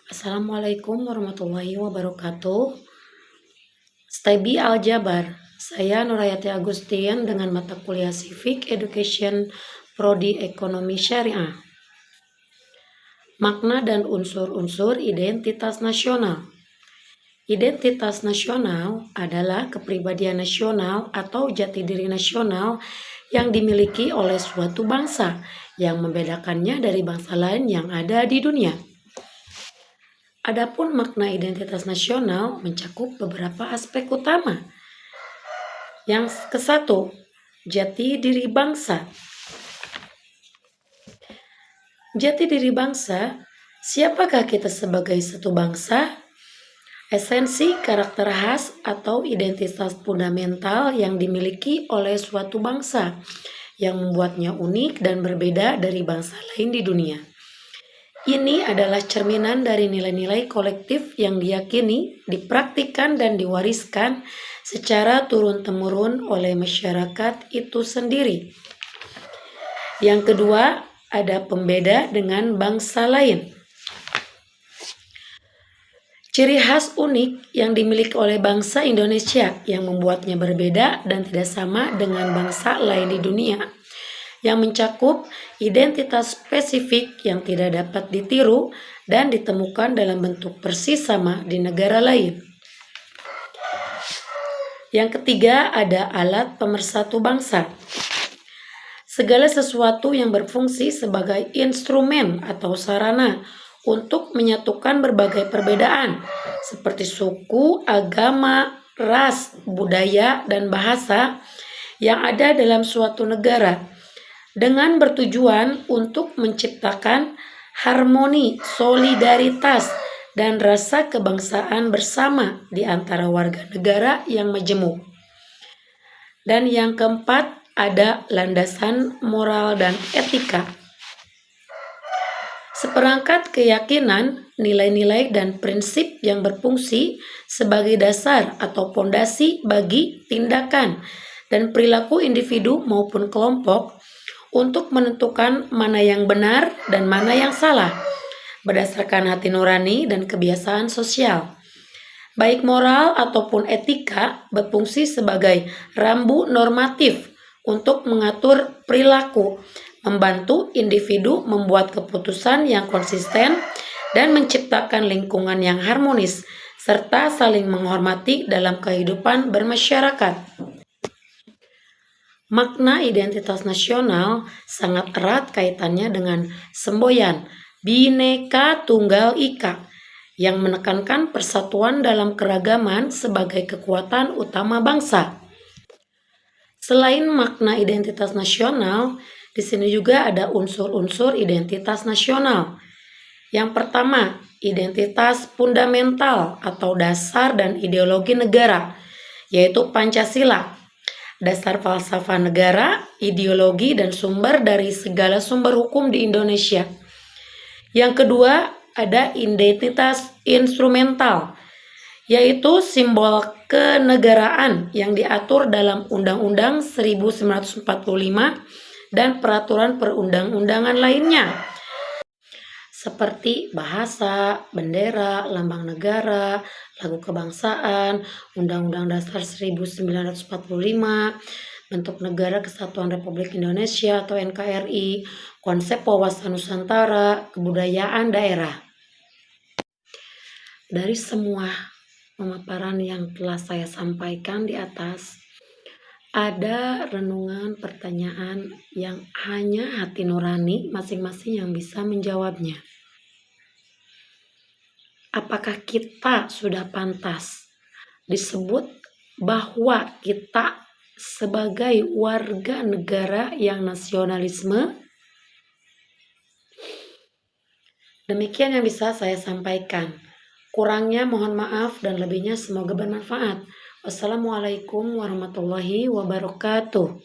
Assalamualaikum warahmatullahi wabarakatuh. Stebi Aljabar. Saya Nurayati Agustin dengan mata kuliah Civic Education Prodi Ekonomi Syariah. Makna dan unsur-unsur identitas nasional. Identitas nasional adalah kepribadian nasional atau jati diri nasional yang dimiliki oleh suatu bangsa yang membedakannya dari bangsa lain yang ada di dunia. Adapun makna identitas nasional mencakup beberapa aspek utama. Yang ke-1, jati diri bangsa. Jati diri bangsa, siapakah kita sebagai satu bangsa? Esensi, karakter khas atau identitas fundamental yang dimiliki oleh suatu bangsa yang membuatnya unik dan berbeda dari bangsa lain di dunia. Ini adalah cerminan dari nilai-nilai kolektif yang diyakini, dipraktikkan, dan diwariskan secara turun-temurun oleh masyarakat itu sendiri. Yang kedua, ada pembeda dengan bangsa lain. Ciri khas unik yang dimiliki oleh bangsa Indonesia yang membuatnya berbeda dan tidak sama dengan bangsa lain di dunia, yang mencakup identitas spesifik yang tidak dapat ditiru dan ditemukan dalam bentuk persis sama di negara lain. Yang ketiga, ada alat pemersatu bangsa. Segala sesuatu yang berfungsi sebagai instrumen atau sarana untuk menyatukan berbagai perbedaan seperti suku, agama, ras, budaya, dan bahasa yang ada dalam suatu negara, dengan bertujuan untuk menciptakan harmoni, solidaritas, dan rasa kebangsaan bersama di antara warga negara yang majemuk. Dan yang keempat, ada landasan moral dan etika. Seperangkat keyakinan, nilai-nilai, dan prinsip yang berfungsi sebagai dasar atau pondasi bagi tindakan dan perilaku individu maupun kelompok untuk menentukan mana yang benar dan mana yang salah berdasarkan hati nurani dan kebiasaan sosial. Baik moral ataupun etika berfungsi sebagai rambu normatif untuk mengatur perilaku, membantu individu membuat keputusan yang konsisten, dan menciptakan lingkungan yang harmonis, serta saling menghormati dalam kehidupan bermasyarakat. Makna identitas nasional sangat erat kaitannya dengan semboyan Bhinneka Tunggal Ika yang menekankan persatuan dalam keragaman sebagai kekuatan utama bangsa. Selain makna identitas nasional, di sini juga ada unsur-unsur identitas nasional. Yang pertama, identitas fundamental atau dasar dan ideologi negara, yaitu Pancasila. Dasar falsafah negara, ideologi, dan sumber dari segala sumber hukum di Indonesia. Yang kedua, ada identitas instrumental, yaitu simbol kenegaraan yang diatur dalam Undang-Undang 1945 dan peraturan perundang-undangan lainnya, seperti bahasa, bendera, lambang negara, lagu kebangsaan, Undang-Undang Dasar 1945, bentuk negara Kesatuan Republik Indonesia atau NKRI, konsep wawasan Nusantara, kebudayaan daerah. Dari semua pemaparan yang telah saya sampaikan di atas, ada renungan pertanyaan yang hanya hati nurani masing-masing yang bisa menjawabnya. Apakah kita sudah pantas disebut bahwa kita sebagai warga negara yang nasionalisme? Demikian yang bisa saya sampaikan. Kurangnya mohon maaf dan lebihnya semoga bermanfaat. Wassalamualaikum warahmatullahi wabarakatuh.